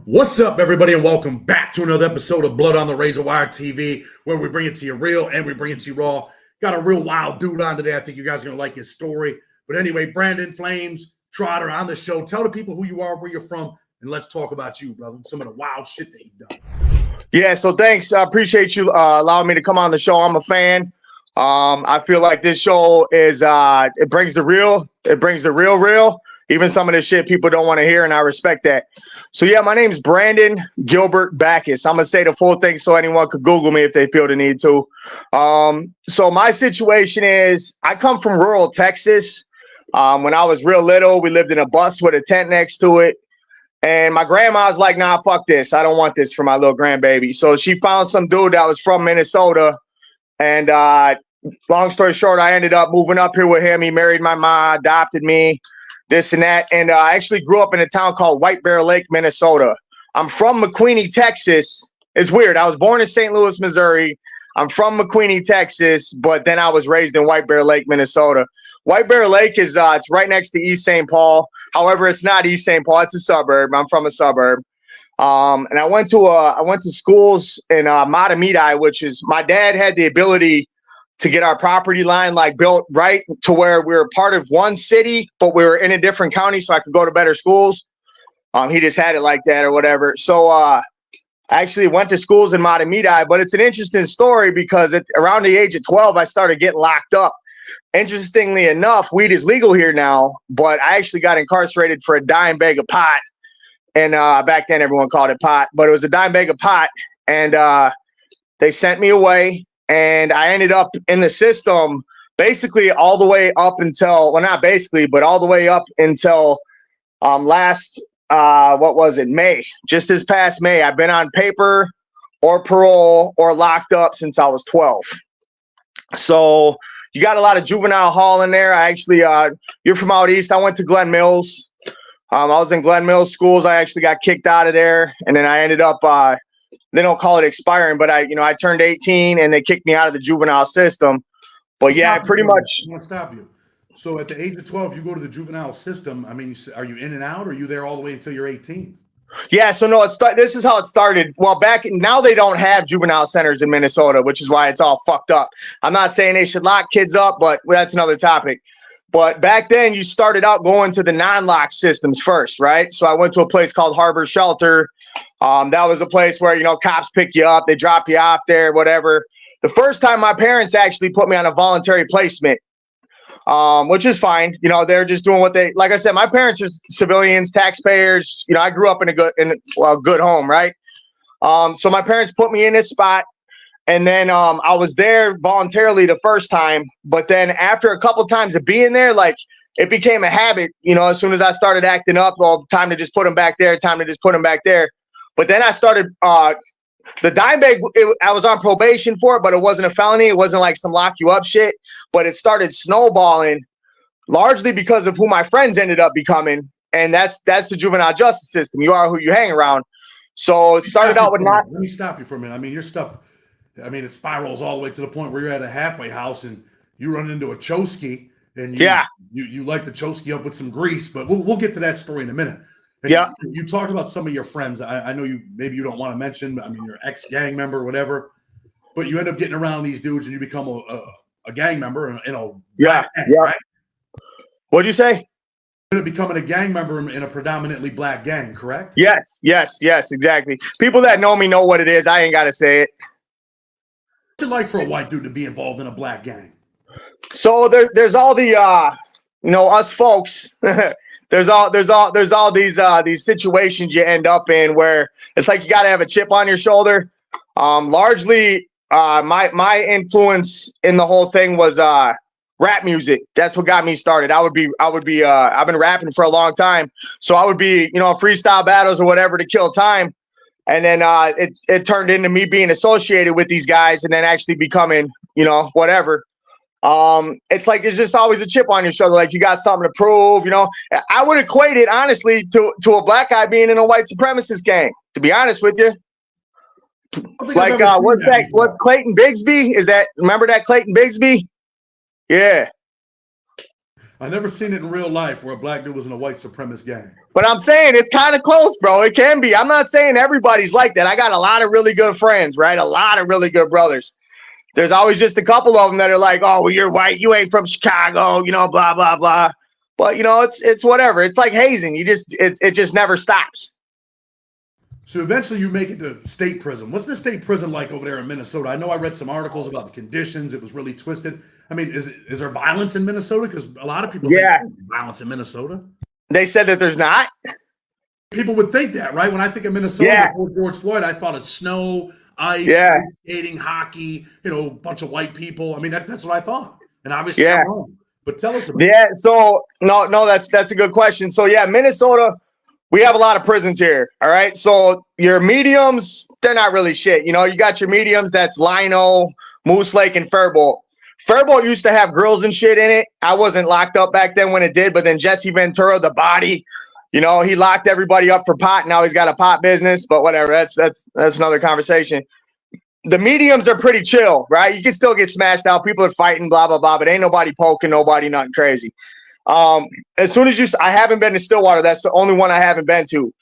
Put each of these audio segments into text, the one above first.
What's up, everybody, and welcome back to another episode of Blood on the Razor Wire TV, where we bring it to you real and we bring it to you raw. Got a real wild dude on today. I think you guys are going to like his story. But anyway, Brandon Flames Trotter on the show. Tell the people who you are, where you're from, and let's talk about you, brother. Some of the wild shit that you've done. Yeah, so thanks. I appreciate you allowing me to come on the show. I'm a fan. I feel like this show is it brings the real. It brings the real. Even some of the shit people don't want to hear, and I respect that. So yeah, my name's Brandon Gilbert Backus. I'm gonna say the full thing so anyone could Google me if they feel the need to. So my situation is I come from rural Texas. When I was real little, we lived in a bus with a tent next to it. And my grandma's like, nah, fuck this. I don't want this for my little grandbaby. So she found some dude that was from Minnesota. And long story short, I ended up moving up here with him. He married my mom, adopted me, this and that. And I actually grew up in a town called White Bear Lake, Minnesota. I'm from McQueeney, Texas. It's weird. I was born in St. Louis, Missouri. I'm from McQueeney, Texas, but then I was raised in White Bear Lake, Minnesota. White Bear Lake is it's right next to East St. Paul. However, it's not East St. Paul. It's a suburb. I'm from a suburb. And I went to schools in Matamidi, which is my dad had the ability to get our property line like built right to where we were part of one city, but we were in a different county, so I could go to better schools. He just had it like that or whatever. So I actually went to schools in Matamidi, but it's an interesting story because around the age of 12, I started getting locked up. Interestingly enough, weed is legal here now, but I actually got incarcerated for a dime bag of pot. And back then, everyone called it pot, but it was a dime bag of pot. And they sent me away, and I ended up in the system basically all the way up until, well, not basically, but all the way up until May. Just this past May. I've been on paper or parole or locked up since I was 12. So you got a lot of juvenile hall in there. I actually, you're from out east. I went to Glen Mills. I was in Glen Mills schools. I actually got kicked out of there, and then I ended up. They don't call it expiring, but I turned 18, and they kicked me out of the juvenile system. But yeah, pretty much. I want to stop you. So at the age of 12, you go to the juvenile system. I mean, are you in and out, or are you there all the way until you're 18? Yeah, so no, this is how it started. Well, now they don't have juvenile centers in Minnesota, which is why it's all fucked up. I'm not saying they should lock kids up, but that's another topic. But back then, you started out going to the non-lock systems first, right? So I went to a place called Harbor Shelter. That was a place where, cops pick you up, they drop you off there, whatever. The first time my parents actually put me on a voluntary placement, which is fine. They're just doing what they, like I said, my parents are civilians, taxpayers. I grew up in a good home, right? So my parents put me in this spot, and then I was there voluntarily the first time, but then after a couple times of being there, like it became a habit. As soon as I started acting up, well, time to just put them back there, time to just put them back there. But then I started the dime bag. I was on probation for it, but it wasn't a felony. It wasn't like some lock you up shit. But it started snowballing, largely because of who my friends ended up becoming, and that's the juvenile justice system. You are who you hang around. So it started out with not. Let me stop you for a minute. I mean, your stuff. I mean, it spirals all the way to the point where you're at a halfway house and you run into a Chosky, and you light the Chosky up with some grease. But we'll get to that story in a minute. And you talked about some of your friends. I know maybe you don't want to mention. I mean, your ex-gang member, whatever. But you end up getting around these dudes, and you become a gang member in a gang, right? What'd you say? You're becoming a gang member in a predominantly black gang, correct? Yes, exactly. People that know me know what it is. I ain't got to say it. What's it like for a white dude to be involved in a black gang? So there's all the us folks. there's all these situations you end up in where it's like you got to have a chip on your shoulder. Largely, my influence in the whole thing was rap music. That's what got me started. I've been rapping for a long time, so I would be freestyle battles or whatever to kill time. And then it turned into me being associated with these guys and then actually becoming, whatever. It's like there's just always a chip on your shoulder. Like you got something to prove, I would equate it, honestly, to a black guy being in a white supremacist gang, to be honest with you. Like, what's Clayton Bigsby? Remember that Clayton Bigsby? Yeah. I never seen it in real life where a black dude was in a white supremacist gang. But I'm saying it's kind of close, bro. It can be. I'm not saying everybody's like that. I got a lot of really good friends, right? A lot of really good brothers. There's always just a couple of them that are like, oh, well, you're white. You ain't from Chicago, blah, blah, blah. But, it's whatever. It's like hazing. It just never stops. So eventually you make it to state prison. What's the state prison like over there in Minnesota? I know I read some articles about the conditions. It was really twisted. I mean, is there violence in Minnesota? Because a lot of people think there's violence in Minnesota. They said that there's not. People would think that, right? When I think of Minnesota before George Floyd, I thought of snow, ice, skating, hockey, a bunch of white people. I mean, that's what I thought. And obviously I'm wrong. But tell us about it. So no, that's a good question. So Minnesota, we have a lot of prisons here. All right. So your mediums, they're not really shit. You got your mediums, that's Lino, Moose Lake, and Faribault. Faribault used to have girls and shit in it. I wasn't locked up back then when it did, but then Jesse Ventura, the body, he locked everybody up for pot. Now he's got a pot business, but whatever. That's another conversation. The mediums are pretty chill, right? You can still get smashed out. People are fighting, blah, blah, blah, but ain't nobody poking, nobody, nothing crazy. As soon as I haven't been to Stillwater. That's the only one I haven't been to.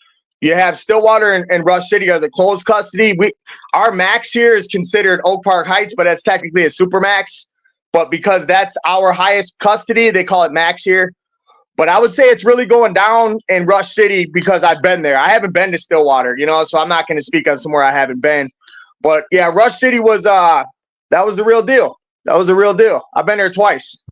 You have Stillwater and Rush City are the closed custody. Our max here is considered Oak Park Heights, but that's technically a super max. But because that's our highest custody, they call it max here. But I would say it's really going down in Rush City because I've been there. I haven't been to Stillwater, so I'm not going to speak on somewhere I haven't been. But yeah, Rush City was that was the real deal. That was the real deal. I've been there twice.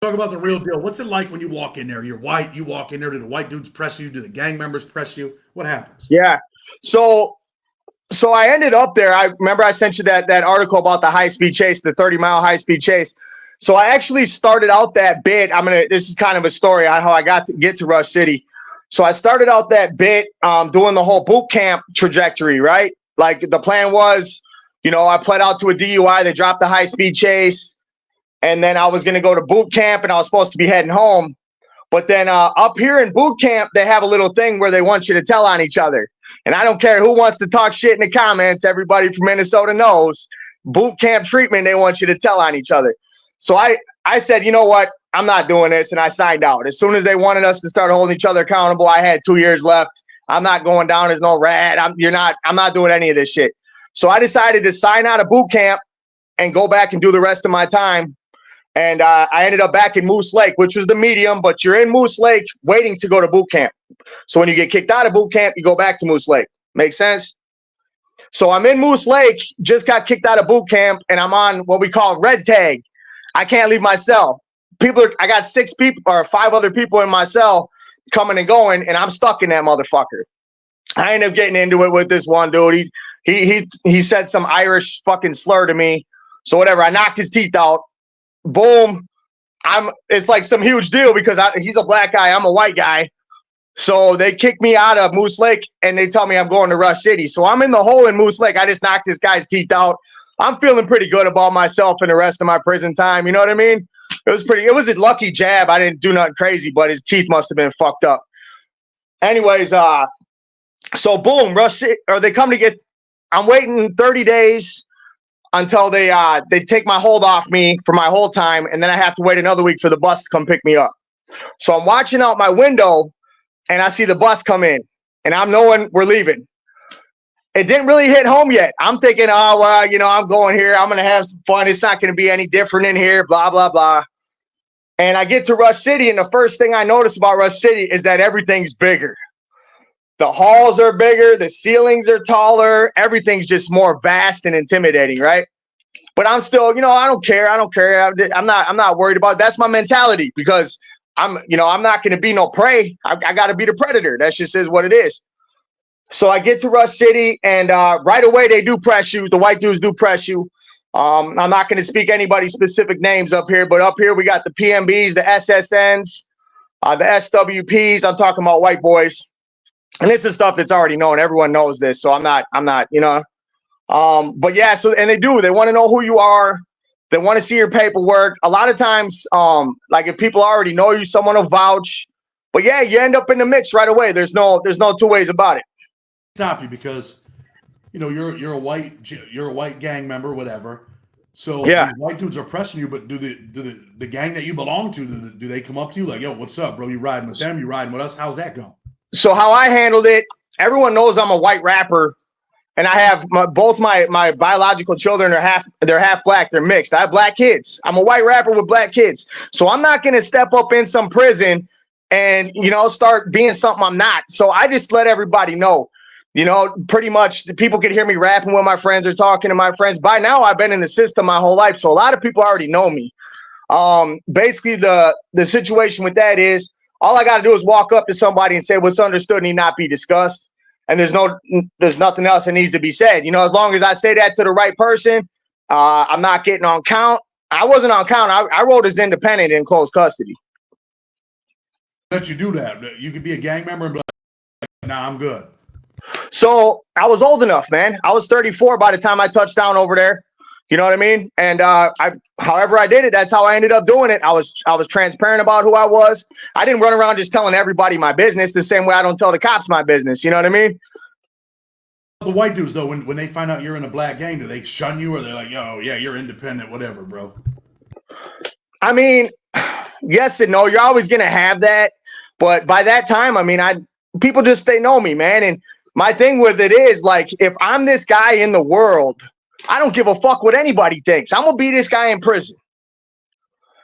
Talk about the real deal. What's it like when you walk in there? You're white. You walk in there. Do the white dudes press you? Do the gang members press you? What happens? Yeah. So I ended up there. I remember I sent you that article about the high-speed chase, the 30-mile high-speed chase. So I actually started out that bit. This is kind of a story on how I got to get to Rush City. So I started out that bit doing the whole boot camp trajectory, right? Like the plan was, I pled out to a DUI. They dropped the high-speed chase. And then I was going to go to boot camp and I was supposed to be heading home. But then up here in boot camp, they have a little thing where they want you to tell on each other. And I don't care who wants to talk shit in the comments. Everybody from Minnesota knows boot camp treatment. They want you to tell on each other. So I said, you know what? I'm not doing this. And I signed out. As soon as they wanted us to start holding each other accountable, I had 2 years left. I'm not going down as no rat. I'm not doing any of this shit. So I decided to sign out of boot camp and go back and do the rest of my time. And I ended up back in Moose Lake, which was the medium, but you're in Moose Lake waiting to go to boot camp. So when you get kicked out of boot camp, you go back to Moose Lake. Make sense? So I'm in Moose Lake, just got kicked out of boot camp, and I'm on what we call red tag. I can't leave my cell. I got 6 people or 5 other people in my cell coming and going, and I'm stuck in that motherfucker. I ended up getting into it with this one dude. He said some Irish fucking slur to me. So whatever, I knocked his teeth out. Boom. It's like some huge deal because he's a black guy. I'm a white guy. So they kick me out of Moose Lake and they tell me I'm going to Rush City. So I'm in the hole in Moose Lake. I just knocked this guy's teeth out. I'm feeling pretty good about myself and the rest of my prison time. You know what I mean? It was a lucky jab. I didn't do nothing crazy, but his teeth must have been fucked up. Anyways, so boom, Rush City, or they come to get, I'm waiting 30 days until they take my hold off me for my whole time, and then I have to wait another week for the bus to come pick me up. So I'm watching out my window, and I see the bus come in, and I'm knowing we're leaving. It didn't really hit home yet. I'm thinking, oh, well, I'm going here. I'm going to have some fun. It's not going to be any different in here, blah, blah, blah. And I get to Rush City, and the first thing I notice about Rush City is that everything's bigger. The halls are bigger. The ceilings are taller. Everything's just more vast and intimidating, right? But I'm still, I don't care. I'm not worried about it. That's my mentality because I'm not going to be no prey. I got to be the predator. That just is what it is. So I get to Rush City, and right away they do press you. The white dudes do press you. I'm not going to speak anybody's specific names up here, but up here we got the PMBs, the SSNs, the SWPs. I'm talking about white boys. And this is stuff that's already known. Everyone knows this. So I'm not, but yeah, and they want to know who you are. They want to see your paperwork. A lot of times, like if people already know you, someone will vouch. But yeah, you end up in the mix right away. There's no 2 ways about it. Stop you because, you're a white gang member, whatever. So yeah, these white dudes are pressing you, but do the gang that you belong to, do they come up to you like, yo, what's up, bro? You riding with them? You riding with us? How's that going? So how I handled it, everyone knows I'm a white rapper, and I have both my biological children are half black, they're mixed. I have black kids. I'm a white rapper with black kids. So I'm not gonna step up in some prison and start being something I'm not. So I just let everybody know. Pretty much the people could hear me rapping when my friends are talking to my friends. By now, I've been in the system my whole life, so a lot of people already know me. Basically, the situation with that is all I got to do is walk up to somebody and say what's understood need not be discussed, and there's nothing else that needs to be said. As long as I say that to the right person, I'm not getting on count. I wasn't on count. I wrote as independent in close custody. Let you do that. You could be a gang member and be like, "Nah, I'm good." So I was old enough, man. I was 34 by the time I touched down over there. You know what I mean? And however I did it, that's how I ended up doing it. I was transparent about who I was. I didn't run around just telling everybody my business the same way I don't tell the cops my business. You know what I mean? The white dudes, though, when they find out you're in a black gang, do they shun you, or they're like, "Yo, yeah, you're independent, whatever, bro"? I mean, yes and no. You're always gonna have that, but by that time, I mean, people just they know me, man. And my thing with it is like, if I'm this guy in the world, I don't give a fuck what anybody thinks. I'm gonna be this guy in prison.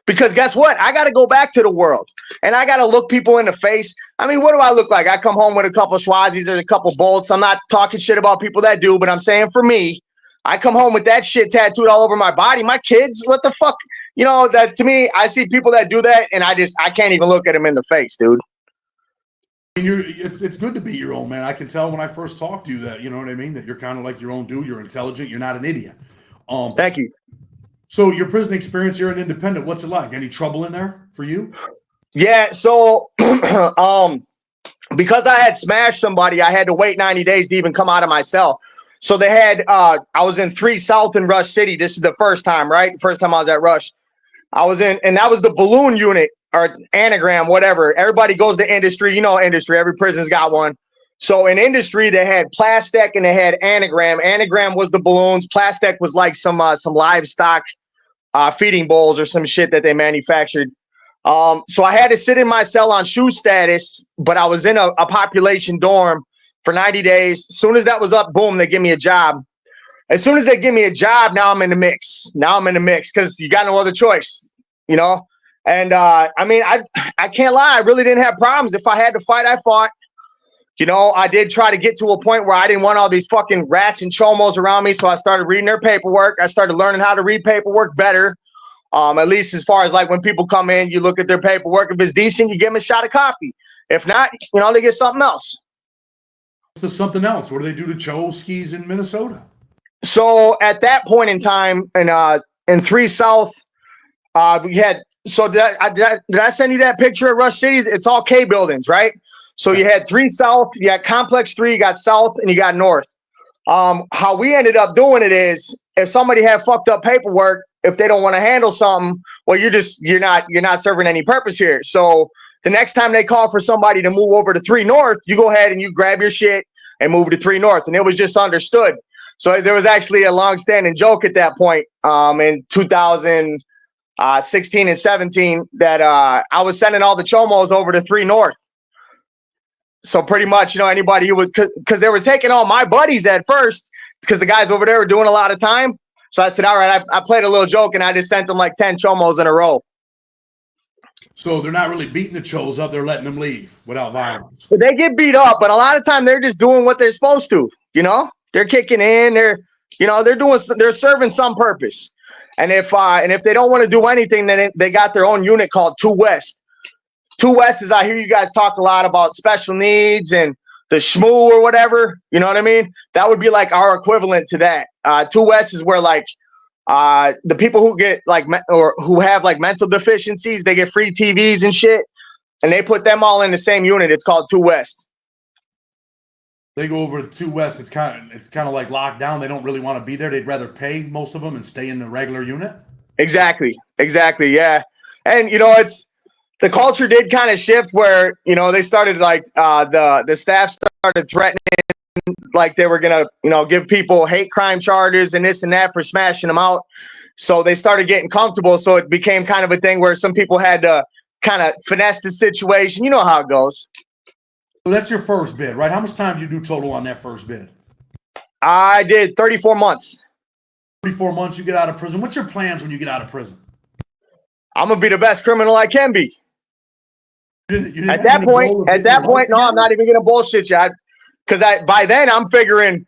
Because guess what? I got to go back to the world, and I got to look people in the face. I mean, what do I look like? I come home with a couple of Schwazzies or a couple of bolts. I'm not talking shit about people that do, but I'm saying for me, I come home with that shit tattooed all over my body. My kids, what the fuck? That to me, I see people that do that, and I can't even look at them in the face, dude. It's good to be your own man. I can tell when I first talked to you that, you know what I mean, that you're kind of like your own dude. You're intelligent. You're not an idiot. Thank you. So your prison experience, you're an independent. What's it like? Any trouble in there for you? Yeah. So, because I had smashed somebody, I had to wait 90 days to even come out of my cell. So they had, I was in 3 South in Rush City. This is the first time, right? First time I was at Rush. I was in, and that was the balloon unit or anagram, whatever. Everybody goes to industry. Industry. Every prison's got one. So in industry, they had plastic and they had anagram. Anagram was the balloons. Plastic was like some livestock feeding bowls or some shit that they manufactured. So I had to sit in my cell on shoe status, but I was in a population dorm for 90 days. As soon as that was up, boom, they give me a job. As soon as they give me a job, now I'm in the mix. Because you got no other choice, And I mean, I can't lie. I really didn't have problems. If I had to fight, I fought. I did try to get to a point where I didn't want all these fucking rats and chomos around me. So I started reading their paperwork. I started learning how to read paperwork better. At least as far as like when people come in, you look at their paperwork. If it's decent, you give them a shot of coffee. If not, they get something else. What's something else? What do they do to Choskis in Minnesota? So at that point in time, in 3 South, we had. So did I send you that picture of Rush City? It's all K buildings, right? So you had 3 South, you had Complex 3, you got South, and you got North. How we ended up doing it is, if somebody had fucked up paperwork, if they don't want to handle something, well, you're not serving any purpose here. So the next time they call for somebody to move over to 3 North, you go ahead and you grab your shit and move to 3 North, and it was just understood. So there was actually a long-standing joke at that point, in 2016 and 17, that I was sending all the chomos over to 3 North. So pretty much, anybody who was, because they were taking all my buddies at first, because the guys over there were doing a lot of time. So I said, all right, I played a little joke, and I just sent them like 10 chomos in a row. So they're not really beating the chos up; they're letting them leave without violence. But they get beat up, but a lot of time they're just doing what they're supposed to. They're kicking in. They're serving some purpose. And if they don't want to do anything, then they got their own unit called 2 West. 2 West is, I hear you guys talk a lot about special needs and the schmoo or whatever. You know what I mean? That would be like our equivalent to that. 2 West is where like the people who get like or who have like mental deficiencies, they get free TVs and shit, and they put them all in the same unit. It's called 2 West. They go over to 2 West. It's kind of like locked down. They don't really want to be there. They'd rather pay most of them and stay in the regular unit. Exactly. Yeah, and it's. The culture did kind of shift where, they started like the staff started threatening like they were going to, give people hate crime charges and this and that for smashing them out. So they started getting comfortable. So it became kind of a thing where some people had to kind of finesse the situation. You know how it goes. So that's your first bid, right? How much time do you do total on that first bid? I did 34 months. 34 months, you get out of prison. What's your plans when you get out of prison? I'm gonna be the best criminal I can be. You didn't At have that any point, goal of getting your life no, I'm together? not even gonna bullshit you. Because by then I'm figuring,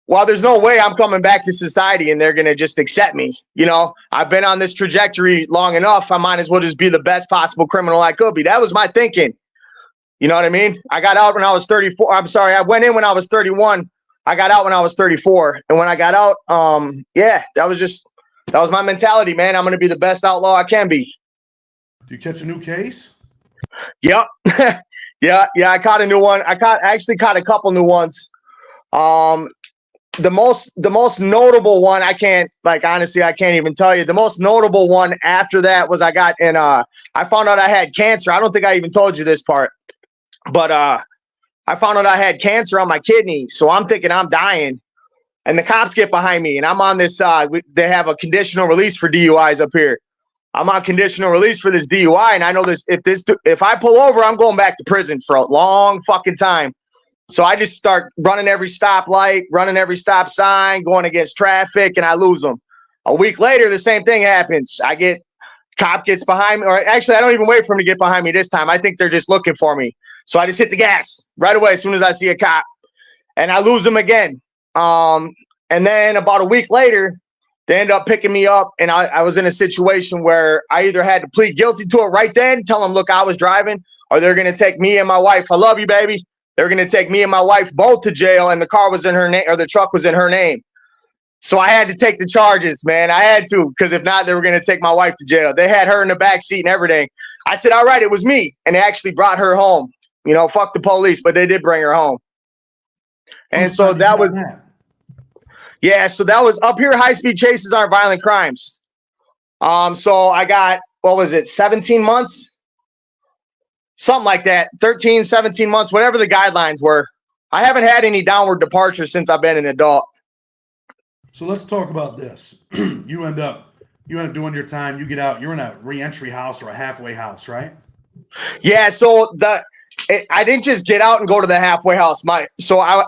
well, there's no way I'm coming back to society and they're gonna just accept me. You know, I've been on this trajectory long enough. I might as well just be the best possible criminal I could be. That was my thinking. You know what I mean? I got out when I was 34. I'm sorry, I went in when I was 31. I got out when I was 34. And when I got out, yeah, that was my mentality, man. I'm gonna be the best outlaw I can be. Do you catch a new case? Yep. yeah, I caught a new one. I actually caught a couple new ones. The most notable one, honestly, I can't even tell you. The most notable one after that was I found out I had cancer. I don't think I even told you this part, but I found out I had cancer on my kidney. So I'm thinking I'm dying, and the cops get behind me, and I'm on this. They have a conditional release for DUIs up here. I'm on conditional release for this DUI, and I know this. If I pull over, I'm going back to prison for a long fucking time. So I just start running every stoplight, running every stop sign, going against traffic, and I lose them. A week later, the same thing happens. Cop gets behind me, or actually, I don't even wait for him to get behind me this time. I think they're just looking for me. So I just hit the gas right away as soon as I see a cop, and I lose them again. And then about a week later, they end up picking me up, and I was in a situation where I either had to plead guilty to it right then, tell them, look, I was driving, or they're going to take me and my wife. I love you, baby. They're going to take me and my wife both to jail, and the car was in her name, or the truck was in her name. So I had to take the charges, man. I had to, because if not, they were going to take my wife to jail. They had her in the back seat and everything. I said, all right, it was me. And they actually brought her home. You know, fuck the police, but they did bring her home. And so that was, yeah, so that was up here. High-speed chases aren't violent crimes. So I got, 17 months? Something like that, 13, 17 months, whatever the guidelines were. I haven't had any downward departure since I've been an adult. So let's talk about this. You end up doing your time. You get out. You're in a reentry house or a halfway house, right? Yeah. So I didn't just get out and go to the halfway house. I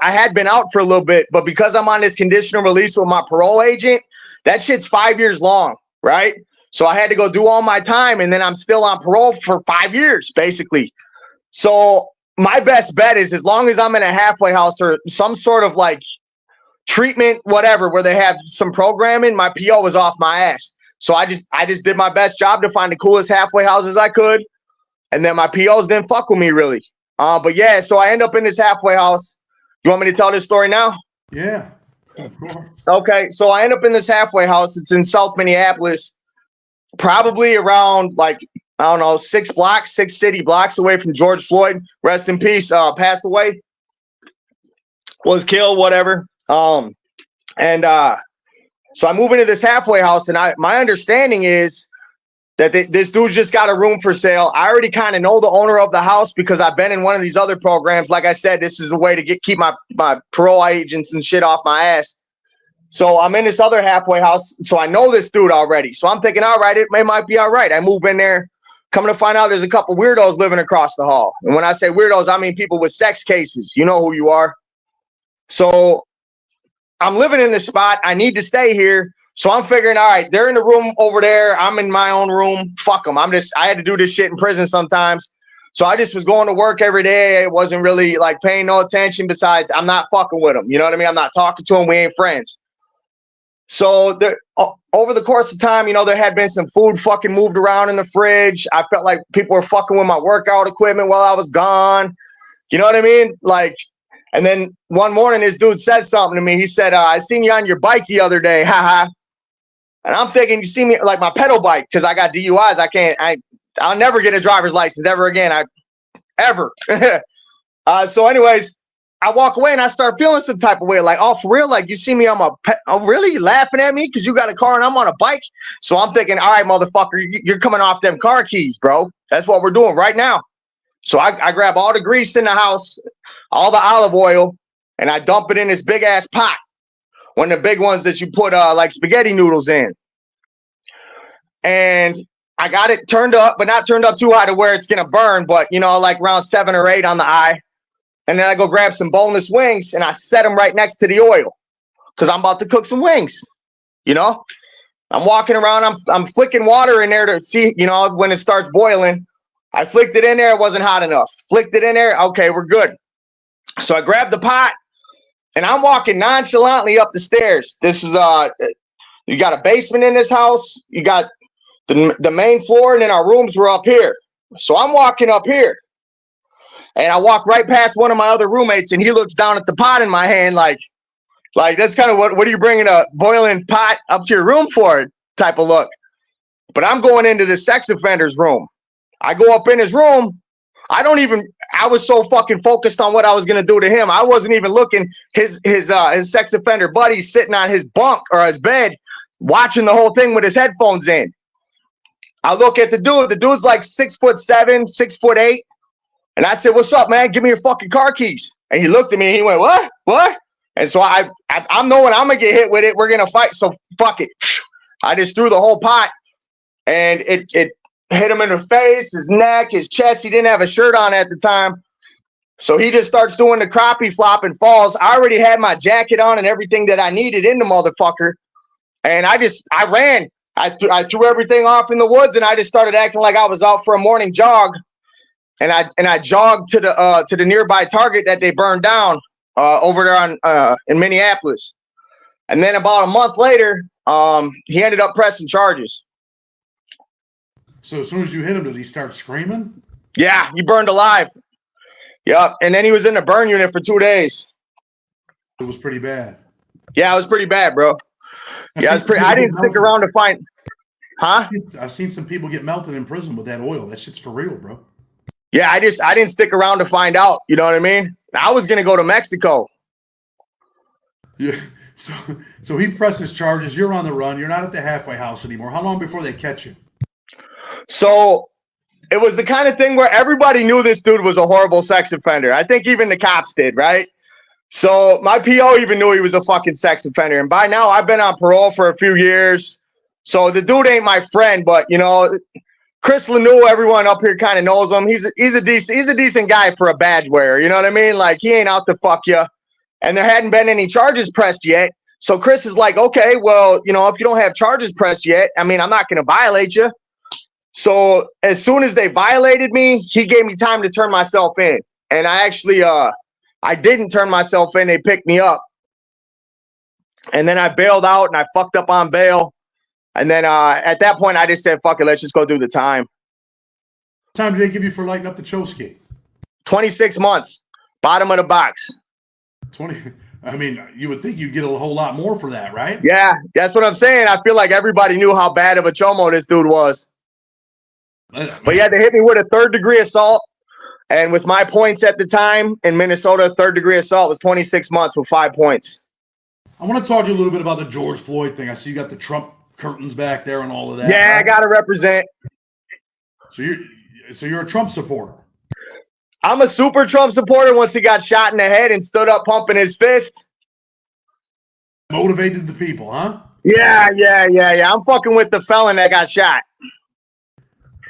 had been out for a little bit, but because I'm on this conditional release with my parole agent, that shit's 5 years long, right? So I had to go do all my time, and then I'm still on parole for 5 years, basically. So my best bet is, as long as I'm in a halfway house or some sort of like treatment, whatever, where they have some programming, my PO was off my ass. So I just did my best job to find the coolest halfway houses I could. And then my POs didn't fuck with me really. But yeah, so I end up in this halfway house. You want me to tell this story now? Yeah, of course. Okay, so I end up in this halfway house. It's in South Minneapolis, probably around like, I don't know, 6 city blocks away from George Floyd. Rest in peace. Passed away, was killed, whatever. So I move into this halfway house, and my understanding is that this dude just got a room for sale. I already kind of know the owner of the house because I've been in one of these other programs. Like I said, this is a way to keep my parole agents and shit off my ass. So I'm in this other halfway house. So I know this dude already. So I'm thinking, all right, it might be all right. I move in there. Coming to find out, there's a couple weirdos living across the hall. And when I say weirdos, I mean people with sex cases. You know who you are. So I'm living in this spot. I need to stay here. So I'm figuring, all right, they're in the room over there. I'm in my own room. Fuck them. I had to do this shit in prison sometimes. So I just was going to work every day. It wasn't really like paying no attention. Besides, I'm not fucking with them. You know what I mean? I'm not talking to them. We ain't friends. So over the course of time, you know, there had been some food fucking moved around in the fridge. I felt like people were fucking with my workout equipment while I was gone. You know what I mean? Like, and then one morning, this dude said something to me. He said, I seen you on your bike the other day. Haha. And I'm thinking, you see me like my pedal bike, because I got DUIs. I'll never get a driver's license ever again. Ever. So anyways, I walk away and I start feeling some type of way. Like, oh, for real? Like, you see me on really laughing at me because you got a car and I'm on a bike? So I'm thinking, all right, motherfucker, you're coming off them car keys, bro. That's what we're doing right now. So I grab all the grease in the house, all the olive oil, and I dump it in this big ass pot. One of the big ones that you put like spaghetti noodles in. And I got it turned up, but not turned up too high to where it's going to burn, but, you know, like around 7 or 8 on the eye. and then I go grab some boneless wings and I set them right next to the oil because I'm about to cook some wings. You know, I'm walking around, I'm flicking water in there to see, you know, when it starts boiling. I flicked it in there, it wasn't hot enough. Flicked it in there, okay, we're good. So I grabbed the pot and I'm walking nonchalantly up the stairs. This is you got a basement in this house, you got the main floor, and then our rooms were up here. So I'm walking up here. And I walk right past one of my other roommates, and he looks down at the pot in my hand like that's kind of what are you bringing a boiling pot up to your room for type of look. But I'm going into the sex offender's room. I go up in his room. I was so fucking focused on what I was gonna do to him. I wasn't even looking. His sex offender buddy sitting on his bunk or his bed, watching the whole thing with his headphones in. I look at the dude. The dude's like 6'7", 6'8". And I said, "What's up, man? Give me your fucking car keys." And he looked at me and he went, "What? What?" And so I'm knowing I'm gonna get hit with it. We're gonna fight. So fuck it. I just threw the whole pot, and it hit him in the face, his neck, his chest. He didn't have a shirt on at the time, so he just starts doing the crappie flop and falls. I already had my jacket on and everything that I needed in the motherfucker, and I ran. I threw everything off in the woods, and I just started acting like I was out for a morning jog. And I jogged to the nearby Target that they burned down over there in Minneapolis. And then about a month later, he ended up pressing charges. So as soon as you hit him, does he start screaming? Yeah, he burned alive. Yep. And then he was in the burn unit for 2 days. It was pretty bad. Yeah, it was pretty bad, bro. Yeah, it's pretty. I didn't stick around to find. Huh? I've seen some people get melted in prison with that oil. That shit's for real, bro. Yeah, I didn't stick around to find out. You know what I mean? I was gonna go to Mexico. Yeah. So he presses charges. You're on the run. You're not at the halfway house anymore. How long before they catch you? So it was the kind of thing where everybody knew this dude was a horrible sex offender. I think even the cops did, right? So my PO even knew he was a fucking sex offender. And by now I've been on parole for a few years. So the dude ain't my friend, but you know, Chris Lanou, everyone up here kind of knows him. He's a decent guy for a badge wearer. You know what I mean? Like he ain't out to fuck you. And there hadn't been any charges pressed yet. So Chris is like, okay, well, you know, if you don't have charges pressed yet, I mean, I'm not going to violate you. So as soon as they violated me, he gave me time to turn myself in. And I actually, I didn't turn myself in. They picked me up. And then I bailed out and I fucked up on bail. And then at that point, I just said, fuck it, let's just go do the time. What time did they give you for lighting up the Choski? 26 months. Bottom of the box. 20. I mean, you would think you'd get a whole lot more for that, right? Yeah, that's what I'm saying. I feel like everybody knew how bad of a chomo this dude was. But he had to hit me with a 3rd-degree assault. And with my points at the time in Minnesota, 3rd-degree assault was 26 months with 5 points. I want to talk to you a little bit about the George Floyd thing. I see you got the Trump curtains back there and all of that. Yeah, right? I got to represent. So you're a Trump supporter. I'm a super Trump supporter once he got shot in the head and stood up pumping his fist. Motivated the people, huh? Yeah. I'm fucking with the felon that got shot.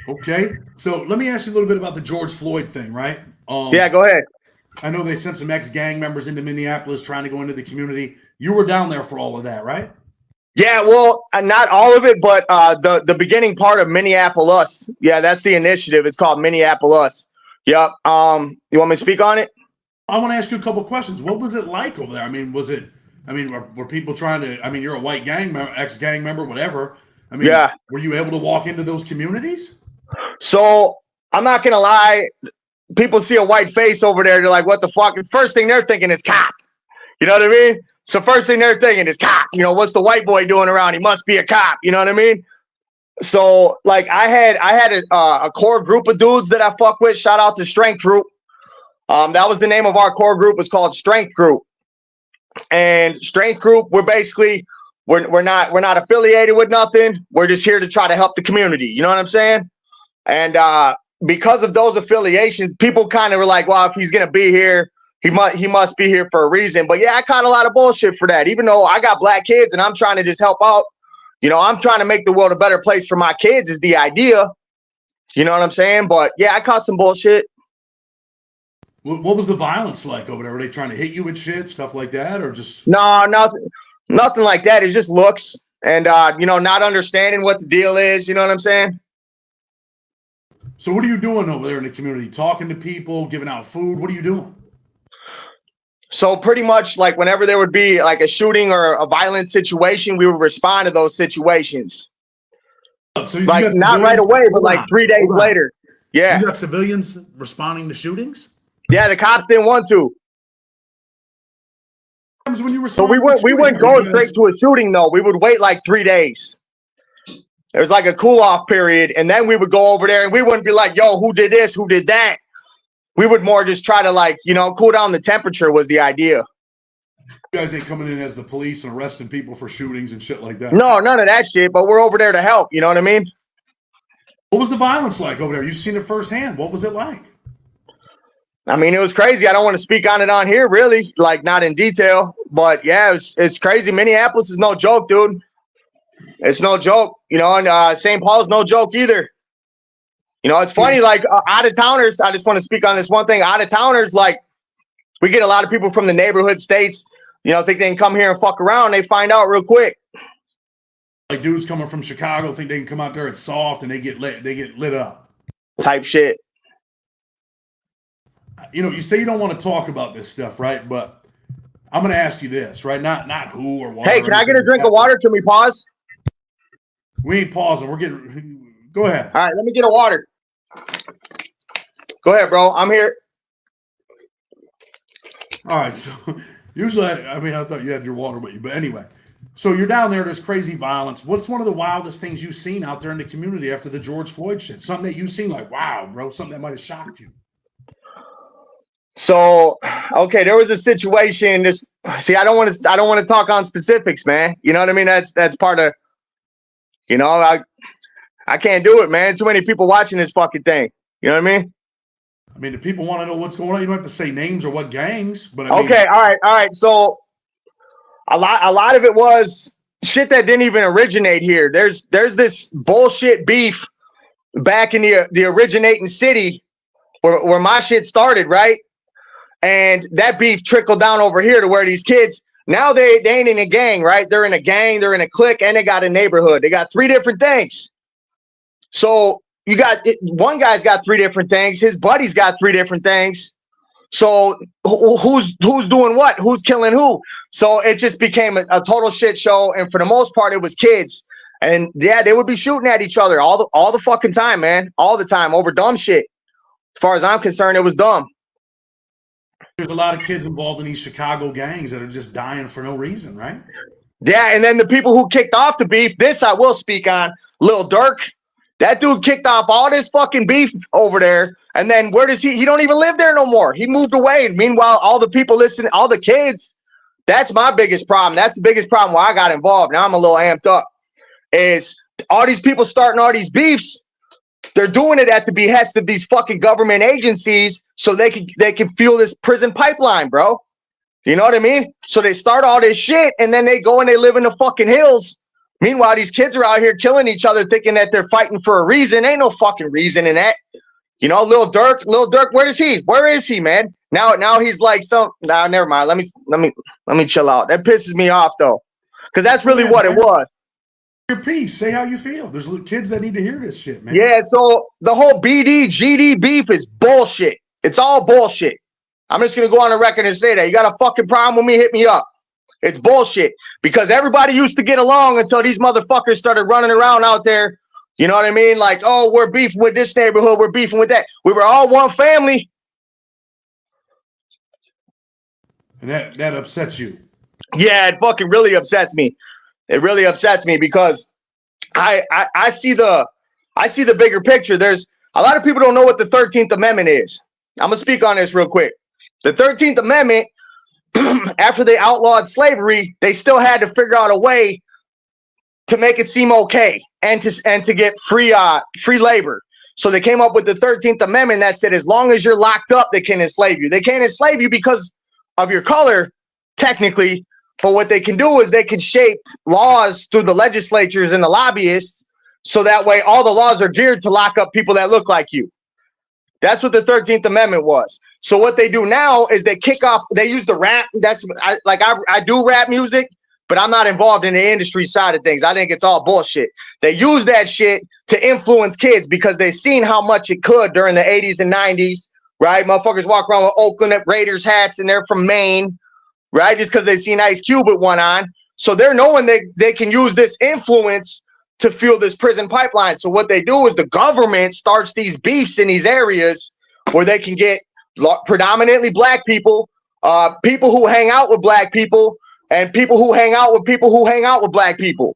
Okay. So let me ask you a little bit about the George Floyd thing, right? Yeah, go ahead. I know they sent some ex-gang members into Minneapolis trying to go into the community. You were down there for all of that, right? Yeah, well, not all of it, but the beginning part of Minneapolis. Yeah, that's the initiative. It's called Minneapolis. Yep. You want me to speak on it? I want to ask you a couple questions. What was it like over there? I mean, were people trying to? I mean, you're a white gang member, ex-gang member, whatever. I mean, yeah. Were you able to walk into those communities? So I'm not gonna lie. People see a white face over there. They're like, "What the fuck?" And first thing they're thinking is cop. You know what I mean? So first thing they're thinking is cop. You know, what's the white boy doing around? He must be a cop. You know what I mean? So like I had a core group of dudes that I fuck with. Shout out to Strength Group. That was the name of our core group. It's called Strength Group. And Strength Group, we're not affiliated with nothing. We're just here to try to help the community. You know what I'm saying? And because of those affiliations, people kind of were like, well, if he's gonna be here, he must be here for a reason. But yeah, I caught a lot of bullshit for that. Even though I got black kids and I'm trying to just help out. You know, I'm trying to make the world a better place for my kids is the idea. You know what I'm saying? But yeah, I caught some bullshit. What was the violence like over there? Were they trying to hit you with shit, stuff like that, or just No, nothing like that. It's just looks and not understanding what the deal is. You know what I'm saying? So what are you doing over there in the community? Talking to people, giving out food? What are you doing? So pretty much like whenever there would be like a shooting or a violent situation, we would respond to those situations. So you Like got not right civilians? away, but Hold like on, 3 days hold on. later. Yeah. You got civilians responding to shootings? Yeah, the cops didn't want to. What happens when you So respond to a we shooting? wouldn't go straight to a shooting though. We would wait like 3 days. There was like a cool off period, and then we would go over there and we wouldn't be like, yo, who did this? Who did that? We would more just try to like, cool down the temperature was the idea. You guys ain't coming in as the police and arresting people for shootings and shit like that. No, none of that shit, but we're over there to help. You know what I mean? What was the violence like over there? You've seen it firsthand. What was it like? I mean, it was crazy. I don't want to speak on it on here, really, like not in detail. But yeah, it's crazy. Minneapolis is no joke, dude. It's no joke, and St. Paul's no joke either. It's funny, like out of towners. I just want to speak on this one thing. Out of towners, like we get a lot of people from the neighborhood states, think they can come here and fuck around. They find out real quick. Like dudes coming from Chicago think they can come out there, it's soft, and they get lit up. Type shit. You say you don't want to talk about this stuff, right? But I'm going to ask you this, right? Not who or what. Hey, can I get a drink of water? Can we pause? We ain't pausing. We're getting. Go ahead. All right, let me get a water. Go ahead, bro. I'm here. All right. So usually, I thought you had your water with you, but anyway. So you're down there. There's crazy violence. What's one of the wildest things you've seen out there in the community after the George Floyd shit? Something that you've seen like, wow, bro. Something that might have shocked you. So, okay, there was a situation. I don't want to talk on specifics, man. You know what I mean? That's part of. I can't do it, man. Too many people watching this fucking thing. You know what I mean? I mean, if people want to know what's going on, you don't have to say names or what gangs. But okay, all right. So, a lot of it was shit that didn't even originate here. There's this bullshit beef back in the originating city where my shit started, right? And that beef trickled down over here to where these kids, now they ain't in a gang, right? They're in a gang, they're in a clique, and they got a neighborhood. They got 3 different things. So you got one guy's got 3 different things. His buddy's got 3 different things. So who's doing what? Who's killing who? So it just became a total shit show. And for the most part, it was kids. And yeah, they would be shooting at each other all the fucking time, man. All the time over dumb shit. As far as I'm concerned, it was dumb. There's a lot of kids involved in these Chicago gangs that are just dying for no reason, right? Yeah, and then the people who kicked off the beef, this I will speak on, Lil Durk. That dude kicked off all this fucking beef over there. And then where does he don't even live there no more. He moved away. And meanwhile, all the people listening, all the kids, that's my biggest problem. That's the biggest problem why I got involved. Now I'm a little amped up. Is all these people starting all these beefs. They're doing it at the behest of these fucking government agencies so they can fuel this prison pipeline, bro. You know what I mean? So they start all this shit and then they go and they live in the fucking hills. Meanwhile, these kids are out here killing each other thinking that they're fighting for a reason. Ain't no fucking reason in that. Lil Durk, where is he, man? Now he's like never mind. Let me chill out. That pisses me off though. Because that's really what it was. Your piece. Say how you feel. There's little kids that need to hear this shit, man. Yeah, so the whole BD, GD beef is bullshit. It's all bullshit. I'm just going to go on the record and say that. You got a fucking problem with me, hit me up. It's bullshit. Because everybody used to get along until these motherfuckers started running around out there. You know what I mean? Like, oh, we're beefing with this neighborhood. We're beefing with that. We were all one family. And that upsets you. Yeah, it fucking really upsets me. It really upsets me because I see the bigger picture. There's a lot of people don't know what the 13th Amendment is. I'm gonna speak on this real quick. The 13th Amendment, after they outlawed slavery, they still had to figure out a way to make it seem okay and to get free labor. So they came up with the 13th Amendment that said as long as you're locked up, they can enslave you. They can't enslave you because of your color, technically. But what they can do is they can shape laws through the legislatures and the lobbyists so that way all the laws are geared to lock up people that look like you. That's what the 13th Amendment was. So what they do now is they kick off, they use the rap. I do rap music, but I'm not involved in the industry side of things. I think it's all bullshit. They use that shit to influence kids because they've seen how much it could during the 80s and 90s, right? Motherfuckers walk around with Oakland Raiders hats and they're from Maine, right? Just because they've seen Ice Cube with one on. So they're knowing they can use this influence to fuel this prison pipeline. So what they do is the government starts these beefs in these areas where they can get predominantly black people, people who hang out with black people, and people who hang out with people who hang out with black people.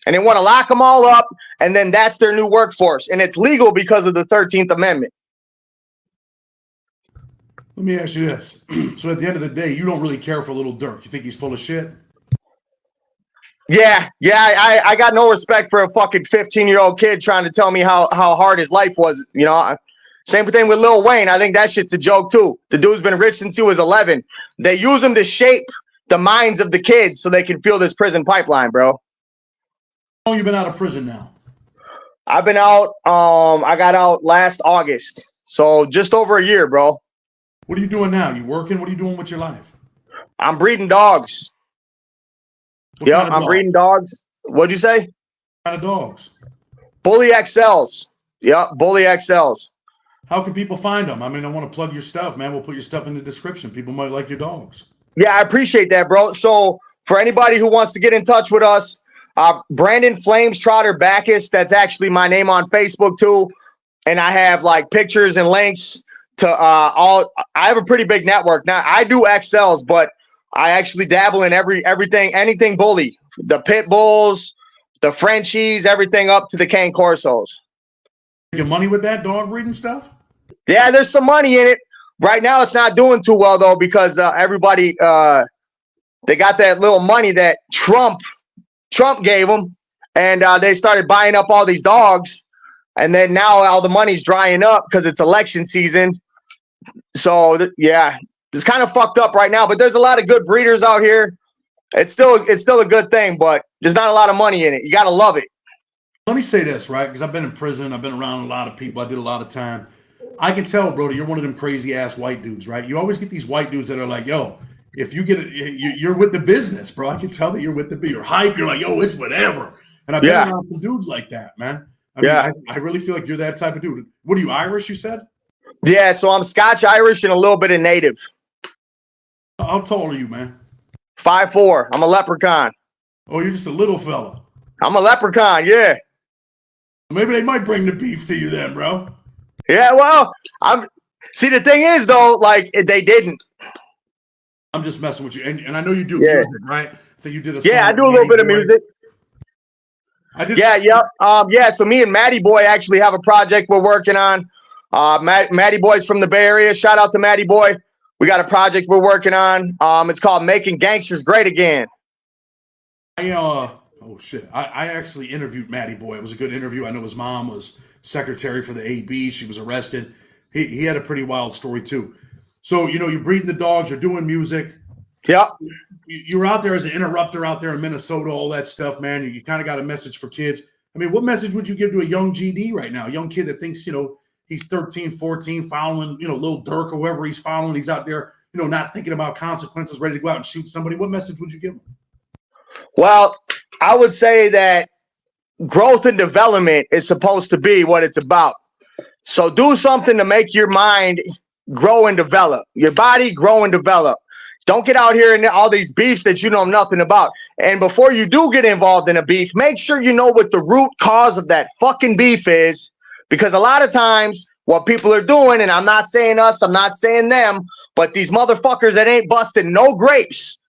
And they want to lock them all up, and then that's their new workforce. And it's legal because of the 13th Amendment. Let me ask you this. So at the end of the day, you don't really care for Little Dirk. You think he's full of shit? Yeah. I got no respect for a fucking 15-year-old kid trying to tell me how hard his life was. You know, same thing with Lil Wayne. I think that shit's a joke too. The dude's been rich since he was 11. They use him to shape the minds of the kids so they can fuel this prison pipeline, bro. How long you been out of prison now? I've been out. I got out last August, so just over a year, bro. What are you doing now? You working? What are you doing with your life? I'm breeding dogs. Yep, I'm breeding dogs. What'd you say? What kind of dogs? Bully XLs. Yep, Bully XLs. How can people find them? I mean, I want to plug your stuff, man. We'll put your stuff in the description. People might like your dogs. Yeah, I appreciate that, bro. So for anybody who wants to get in touch with us, Brandon Flames Trotter Backus, that's actually my name on Facebook too. And I have like pictures and links to I have a pretty big network. Now I do XLs, but I actually dabble in anything bully. The pit bulls, the Frenchies, everything up to the Cane Corsos. Making money with that dog breeding stuff? Yeah, there's some money in it. Right now it's not doing too well though, because everybody they got that little money that Trump gave them, and they started buying up all these dogs, and then now all the money's drying up because it's election season. So yeah, it's kind of fucked up right now, but there's a lot of good breeders out here. It's still a good thing, but there's not a lot of money in it. You got to love it. Let me say this, right? Because I've been in prison. I've been around a lot of people. I did a lot of time. I can tell, Brody, you're one of them crazy ass white dudes, right? You always get these white dudes that are like, yo, if you get it, you're with the business, bro. I can tell that you're with you're hype. You're like, yo, it's whatever. And I've been around some dudes like that, man. I mean, I really feel like you're that type of dude. What are you, Irish, you said? Yeah, so I'm Scotch Irish and a little bit of native. How tall are you, man? 5'4". I'm a leprechaun. Oh, you're just a little fella. I'm a leprechaun, yeah. Maybe they might bring the beef to you then, bro. Yeah, well, see, the thing is, though, like, they didn't. I'm just messing with you. And I know you do music, right? I think you did a song. Yeah, I do a little bit of music. Yeah, so me and Matty Boy actually have a project we're working on. Matty Boy's from the Bay Area. Shout out to Matty Boy. We got a project we're working on. It's called Making Gangsters Great Again. Oh shit! I actually interviewed Matty Boy. It was a good interview. I know his mom was secretary for the AB. She was arrested. He had a pretty wild story too. So you're breeding the dogs. You're doing music. Yep. You're out there as an interrupter out there in Minnesota. All that stuff, man. You kind of got a message for kids. I mean, what message would you give to a young GD right now? A young kid that thinks he's 13, 14, following Lil Durk or whoever he's following. He's out there not thinking about consequences, ready to go out and shoot somebody. What message would you give him? Well, I would say that growth and development is supposed to be what it's about. So do something to make your mind grow and develop, your body grow and develop. Don't get out here in all these beefs that you know nothing about. And before you do get involved in a beef, make sure you know what the root cause of that fucking beef is. Because a lot of times what people are doing, and I'm not saying us, I'm not saying them, but these motherfuckers that ain't busting no grapes,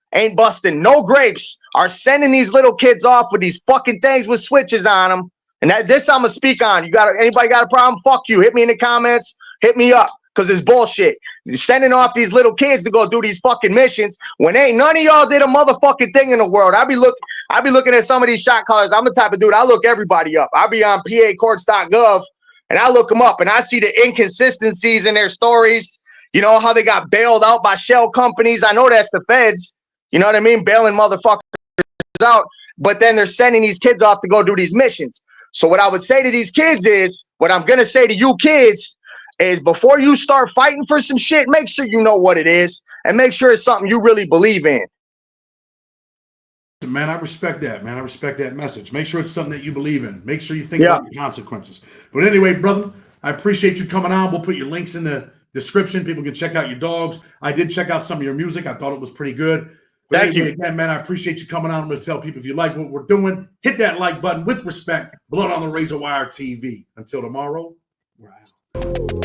are sending these little kids off with these fucking things with switches on them. And this I'm gonna speak on. Anybody got a problem? Fuck you. Hit me in the comments. Hit me up, because it's bullshit. You're sending off these little kids to go do these fucking missions when ain't none of y'all did a motherfucking thing in the world. I be looking at some of these shot callers. I'm the type of dude, I look everybody up. I be on pacourts.gov and I look them up and I see the inconsistencies in their stories. You know how they got bailed out by shell companies. I know that's the feds. You know what I mean? Bailing motherfuckers out. But then they're sending these kids off to go do these missions. So what I would say to these kids is, what I'm going to say to you kids, is before you start fighting for some shit, make sure you know what it is and make sure it's something you really believe in. Man, I respect that, man. I respect that message. Make sure it's something that you believe in. Make sure you think about the consequences. But anyway, brother, I appreciate you coming on. We'll put your links in the description. People can check out your dogs. I did check out some of your music. I thought it was pretty good. But Thank anyway, you. again, man, I appreciate you coming on. I'm going to tell people, if you like what we're doing, hit that like button with respect. Blood on the Razor Wire TV. Until tomorrow, we're out.